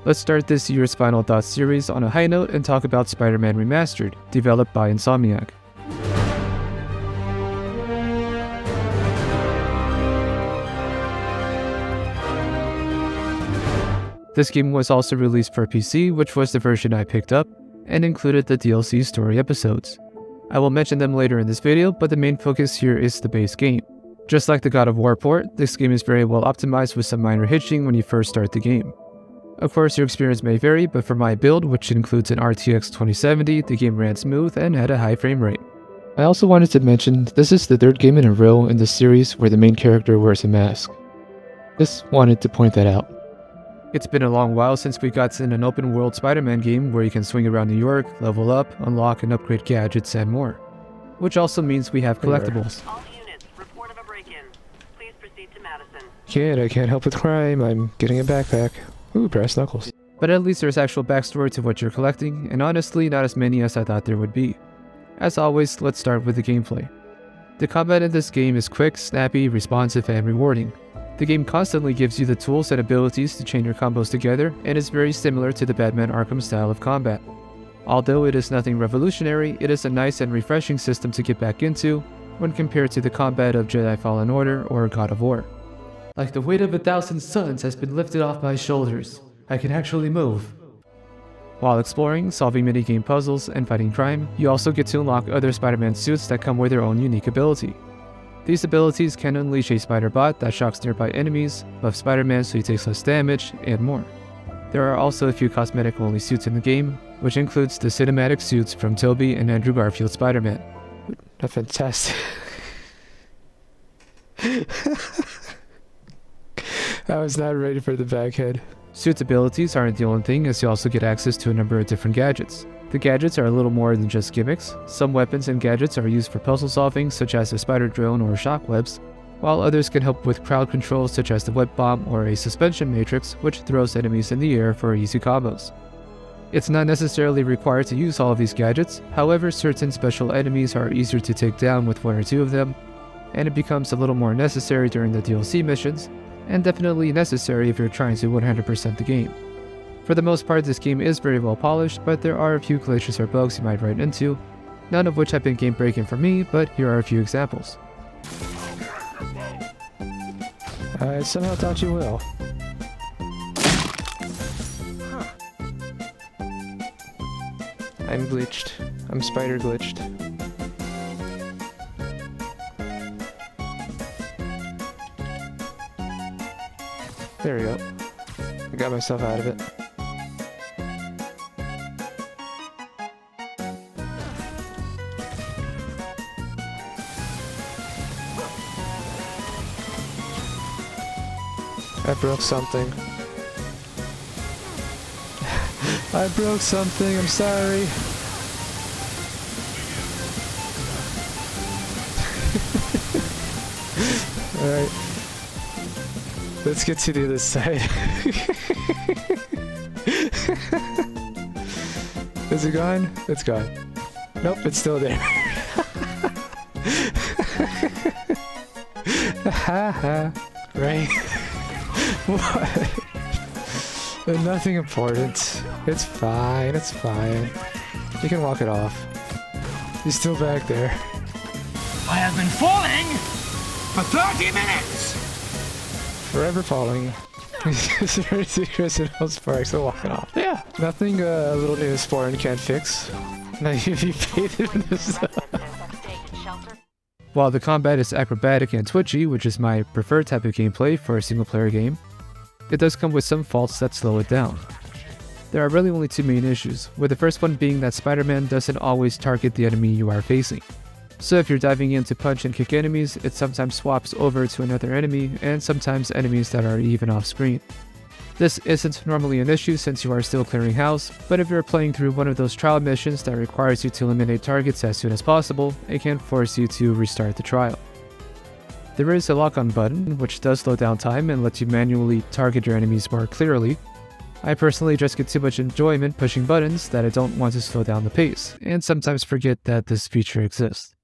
Let's start this year's Final Thoughts series on a high note and talk about Spider-Man Remastered, developed by Insomniac. This game was also released for PC, which was the version I picked up, and included the DLC story episodes. I will mention them later in this video, but the main focus here is the base game. Just like the God of War port, this game is very well optimized with some minor hitching when you first start the game. Of course, your experience may vary, but for my build, which includes an RTX 2070, the game ran smooth and had a high frame rate. I also wanted to mention, this is the third game in a row in the series where the main character wears a mask. Just wanted to point that out. It's been a long while since we got in an open world Spider-Man game where you can swing around New York, level up, unlock and upgrade gadgets and more. Which also means we have collectibles. All units, report of a break-in. Please proceed to Madison. Kid, I can't help with crime. I'm getting a backpack. Ooh, brass knuckles. But at least there's actual backstory to what you're collecting, and honestly not as many as I thought there would be. As always, let's start with the gameplay. The combat in this game is quick, snappy, responsive, and rewarding. The game constantly gives you the tools and abilities to chain your combos together, and is very similar to the Batman Arkham style of combat. Although it is nothing revolutionary, it is a nice and refreshing system to get back into when compared to the combat of Jedi Fallen Order or God of War. Like the weight of 1,000 suns has been lifted off my shoulders. I can actually move. While exploring, solving minigame puzzles, and fighting crime, you also get to unlock other Spider-Man suits that come with their own unique ability. These abilities can unleash a spider bot that shocks nearby enemies, buff Spider-Man so he takes less damage, and more. There are also a few cosmetic-only suits in the game, which includes the cinematic suits from Tobey and Andrew Garfield's Spider-Man. That's fantastic. I was not ready for the backhead. Suits abilities aren't the only thing, as you also get access to a number of different gadgets. The gadgets are a little more than just gimmicks. Some weapons and gadgets are used for puzzle solving, such as a spider drone or shock webs, while others can help with crowd control, such as the web bomb or a suspension matrix, which throws enemies in the air for easy combos. It's not necessarily required to use all of these gadgets, however certain special enemies are easier to take down with one or two of them, and it becomes a little more necessary during the DLC missions, and definitely necessary if you're trying to 100% the game. For the most part, this game is very well polished, but there are a few glitches or bugs you might run into, none of which have been game breaking for me, but here are a few examples. I somehow thought you will. I'm glitched. I'm spider glitched. There we go. I got myself out of it. I broke something. I broke something, I'm sorry. Alright. Let's get to the other side. Is it gone? It's gone. Nope, it's still there. Haha. Right? What? Nothing important. It's fine, it's fine. You can walk it off. He's still back there. I have been falling for 30 minutes! Forever falling. Criminal sparks are walking off. Yeah, nothing a little Neosporin can't fix. Now if you paid in this. While the combat is acrobatic and twitchy, which is my preferred type of gameplay for a single player game, it does come with some faults that slow it down. There are really only two main issues, with the first one being that Spider-Man doesn't always target the enemy you are facing. So if you're diving in to punch and kick enemies, it sometimes swaps over to another enemy, and sometimes enemies that are even off screen. This isn't normally an issue since you are still clearing house, but if you're playing through one of those trial missions that requires you to eliminate targets as soon as possible, it can force you to restart the trial. There is a lock-on button, which does slow down time and lets you manually target your enemies more clearly. I personally just get too much enjoyment pushing buttons that I don't want to slow down the pace, and sometimes forget that this feature exists.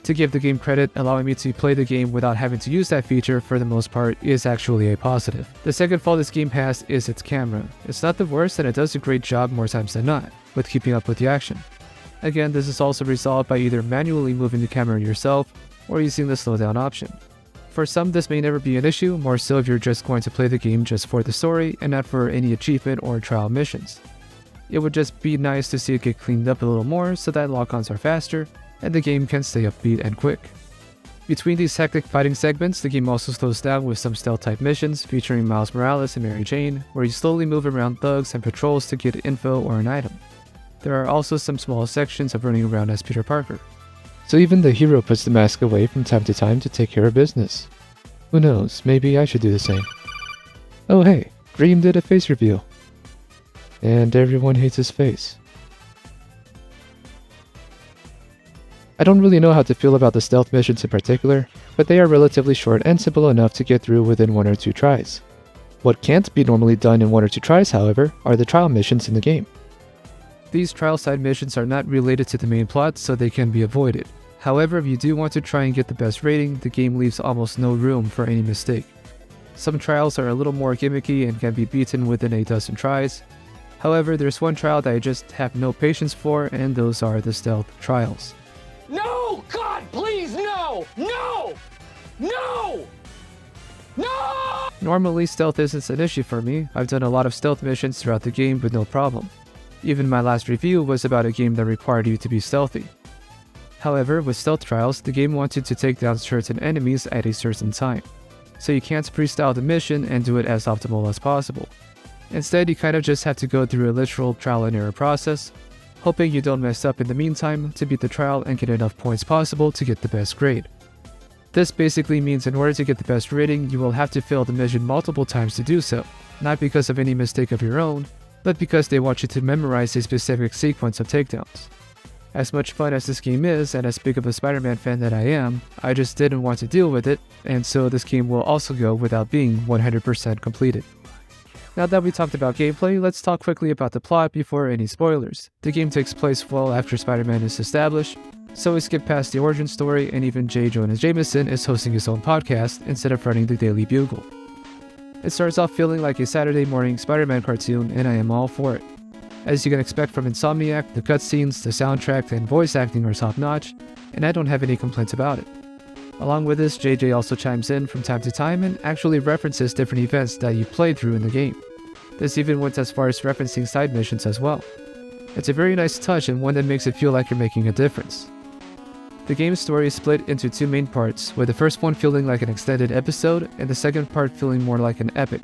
To give the game credit, allowing me to play the game without having to use that feature for the most part is actually a positive. The second fault this game has is its camera. It's not the worst and it does a great job more times than not with keeping up with the action. Again, this is also resolved by either manually moving the camera yourself or using the slowdown option. For some, this may never be an issue, more so if you're just going to play the game just for the story and not for any achievement or trial missions. It would just be nice to see it get cleaned up a little more so that lock-ons are faster and the game can stay upbeat and quick. Between these hectic fighting segments, the game also slows down with some stealth-type missions featuring Miles Morales and Mary Jane, where you slowly move around thugs and patrols to get info or an item. There are also some small sections of running around as Peter Parker. So even the hero puts the mask away from time to time to take care of business. Who knows, maybe I should do the same. Oh hey, Dream did a face reveal. And everyone hates his face. I don't really know how to feel about the stealth missions in particular, but they are relatively short and simple enough to get through within 1 or 2 tries. What can't be normally done in 1 or 2 tries, however, are the trial missions in the game. These trial side missions are not related to the main plot, so they can be avoided. However, if you do want to try and get the best rating, the game leaves almost no room for any mistake. Some trials are a little more gimmicky and can be beaten within a dozen tries. However, there's one trial that I just have no patience for, and those are the stealth trials. No! God, please, no! No! No! No! Normally, stealth isn't an issue for me. I've done a lot of stealth missions throughout the game with no problem. Even my last review was about a game that required you to be stealthy. However, with stealth trials, the game wants you to take down certain enemies at a certain time, so you can't freestyle the mission and do it as optimal as possible. Instead, you kind of just have to go through a literal trial and error process, hoping you don't mess up in the meantime to beat the trial and get enough points possible to get the best grade. This basically means in order to get the best rating, you will have to fail the mission multiple times to do so, not because of any mistake of your own, but because they want you to memorize a specific sequence of takedowns. As much fun as this game is, and as big of a Spider-Man fan that I am, I just didn't want to deal with it, and so this game will also go without being 100% completed. Now that we talked about gameplay, let's talk quickly about the plot before any spoilers. The game takes place well after Spider-Man is established, so we skip past the origin story, and even J. Jonah Jameson is hosting his own podcast instead of running the Daily Bugle. It starts off feeling like a Saturday morning Spider-Man cartoon, and I am all for it. As you can expect from Insomniac, the cutscenes, the soundtrack, and voice acting are top-notch, and I don't have any complaints about it. Along with this, JJ also chimes in from time to time and actually references different events that you played through in the game. This even went as far as referencing side missions as well. It's a very nice touch and one that makes it feel like you're making a difference. The game's story is split into 2 main parts, with the first one feeling like an extended episode and the second part feeling more like an epic.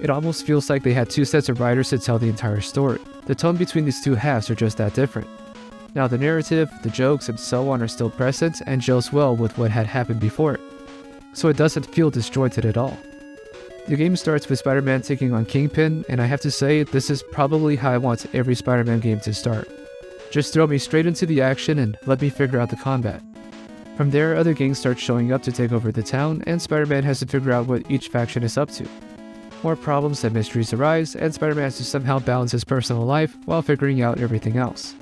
It almost feels like they had 2 sets of writers to tell the entire story. The tone between these 2 halves are just that different. Now the narrative, the jokes, and so on are still present and gels well with what had happened before it, so it doesn't feel disjointed at all. The game starts with Spider-Man taking on Kingpin, and I have to say, this is probably how I want every Spider-Man game to start. Just throw me straight into the action and let me figure out the combat. From there, other gangs start showing up to take over the town, and Spider-Man has to figure out what each faction is up to. More problems and mysteries arise, and Spider-Man has to somehow balance his personal life while figuring out everything else.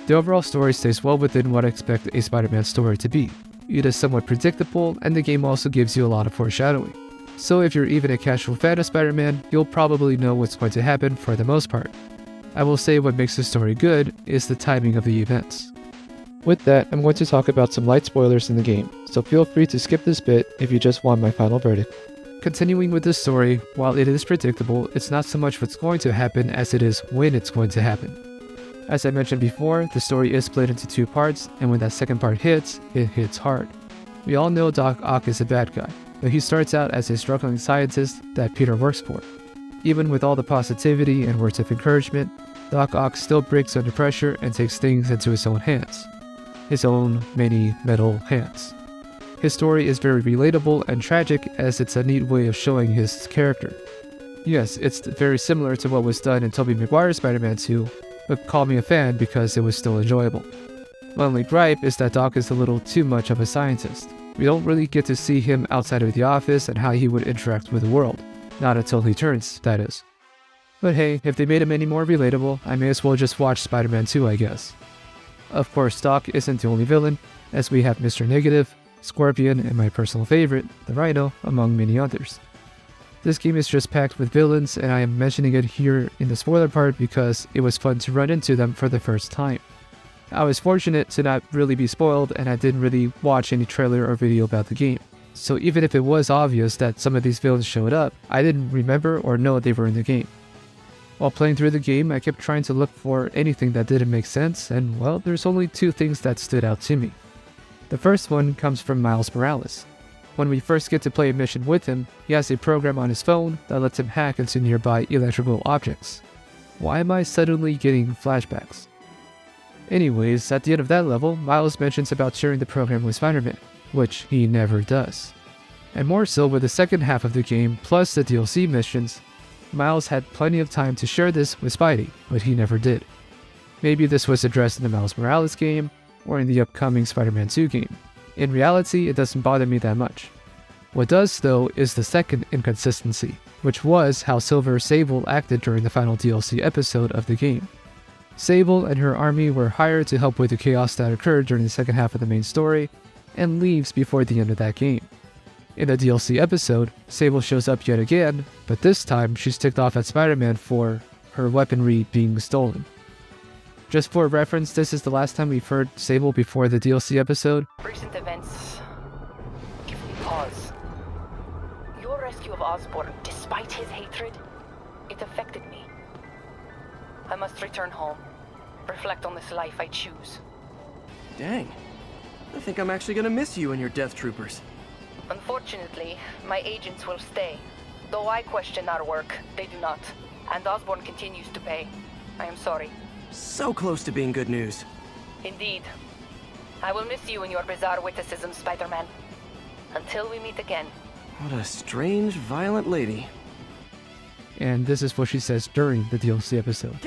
The overall story stays well within what I expect a Spider-Man story to be. It is somewhat predictable, and the game also gives you a lot of foreshadowing. So if you're even a casual fan of Spider-Man, you'll probably know what's going to happen for the most part. I will say what makes the story good is the timing of the events. With that, I'm going to talk about some light spoilers in the game, so feel free to skip this bit if you just want my final verdict. Continuing with the story, while it is predictable, it's not so much what's going to happen as it is when it's going to happen. As I mentioned before, the story is split into 2 parts, and when that second part hits, it hits hard. We all know Doc Ock is a bad guy, but he starts out as a struggling scientist that Peter works for. Even with all the positivity and words of encouragement, Doc Ock still breaks under pressure and takes things into his own hands. His own many metal hands. His story is very relatable and tragic, as it's a neat way of showing his character. Yes, it's very similar to what was done in Tobey Maguire's Spider-Man 2, but call me a fan because it was still enjoyable. My only gripe is that Doc is a little too much of a scientist. We don't really get to see him outside of the office and how he would interact with the world. Not until he turns, that is. But hey, if they made him any more relatable, I may as well just watch Spider-Man 2, I guess. Of course, Doc isn't the only villain, as we have Mr. Negative, Scorpion, and my personal favorite, the Rhino, among many others. This game is just packed with villains, and I am mentioning it here in the spoiler part because it was fun to run into them for the first time. I was fortunate to not really be spoiled, and I didn't really watch any trailer or video about the game. So even if it was obvious that some of these villains showed up, I didn't remember or know they were in the game. While playing through the game, I kept trying to look for anything that didn't make sense, and well, there's only two things that stood out to me. The first one comes from Miles Morales. When we first get to play a mission with him, he has a program on his phone that lets him hack into nearby electrical objects. Why am I suddenly getting flashbacks? Anyways, at the end of that level, Miles mentions about sharing the program with Spider-Man, which he never does. And more so with the second half of the game plus the DLC missions, Miles had plenty of time to share this with Spidey, but he never did. Maybe this was addressed in the Miles Morales game, or in the upcoming Spider-Man 2 game. In reality, it doesn't bother me that much. What does though is the second inconsistency, which was how Silver Sable acted during the final DLC episode of the game. Sable and her army were hired to help with the chaos that occurred during the second half of the main story, and leaves before the end of that game. In the DLC episode, Sable shows up yet again, but this time she's ticked off at Spider-Man for her weaponry being stolen. Just for reference, this is the last time we've heard Sable before the DLC episode. Recent events give me pause. Your rescue of Osborn, despite his hatred, it affected me. I must return home, reflect on this life I choose. Dang. I think I'm actually gonna miss you and your Death Troopers. Unfortunately, my agents will stay. Though I question our work, they do not. And Osborn continues to pay. I am sorry. So close to being good news. Indeed. I will miss you and your bizarre witticisms, Spider-Man. Until we meet again. What a strange, violent lady. And this is what she says during the DLC episode.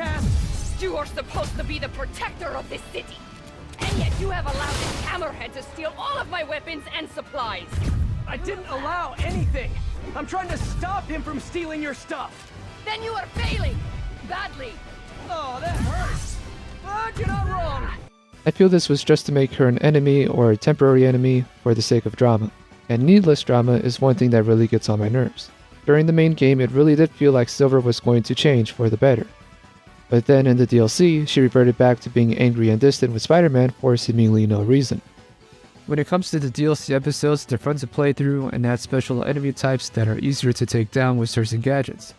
You are supposed to be the protector of this city. And yet you have allowed this hammerhead to steal all of my weapons and supplies. I didn't allow anything. I'm trying to stop him from stealing your stuff. Then you are failing. Badly. Oh, that hurts. But you're not wrong. I feel this was just to make her an enemy or a temporary enemy for the sake of drama. And needless drama is one thing that really gets on my nerves. During the main game, it really did feel like Silver was going to change for the better. But then in the DLC, she reverted back to being angry and distant with Spider-Man for seemingly no reason. When it comes to the DLC episodes, they're fun to play through and add special enemy types that are easier to take down with certain gadgets.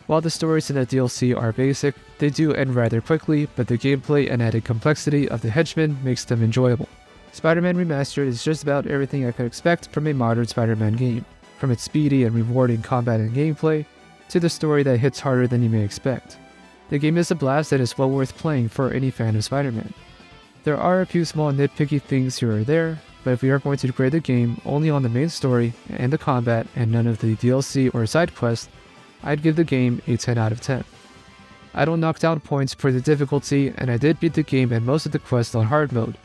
While the stories in the DLC are basic, they do end rather quickly, but the gameplay and added complexity of the henchmen makes them enjoyable. Spider-Man Remastered is just about everything I could expect from a modern Spider-Man game, from its speedy and rewarding combat and gameplay, to the story that hits harder than you may expect. The game is a blast that is well worth playing for any fan of Spider-Man. There are a few small nitpicky things here or there, but if we are going to grade the game only on the main story and the combat and none of the DLC or side quests, I'd give the game a 10 out of 10. I don't knock down points for the difficulty, and I did beat the game and most of the quests on hard mode.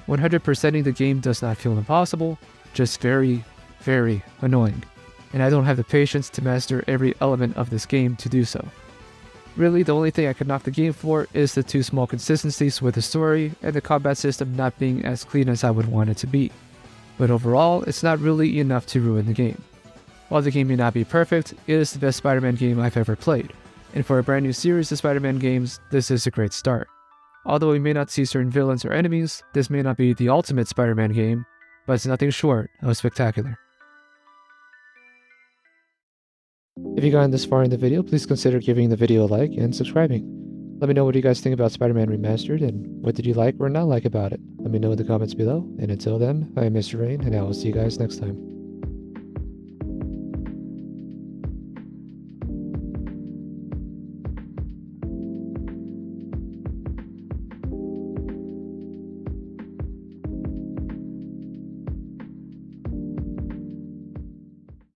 100%ing the game does not feel impossible, just very, very annoying, and I don't have the patience to master every element of this game to do so. Really, the only thing I could knock the game for is the two small consistencies with the story and the combat system not being as clean as I would want it to be. But overall, it's not really enough to ruin the game. While the game may not be perfect, it is the best Spider-Man game I've ever played, and for a brand new series of Spider-Man games, this is a great start. Although we may not see certain villains or enemies, this may not be the ultimate Spider-Man game, but it's nothing short of spectacular. If you got this far in the video, please consider giving the video a like and subscribing. Let me know what you guys think about Spider-Man Remastered and what did you like or not like about it. Let me know in the comments below, and until then, I am Mr. Rain, and I will see you guys next time.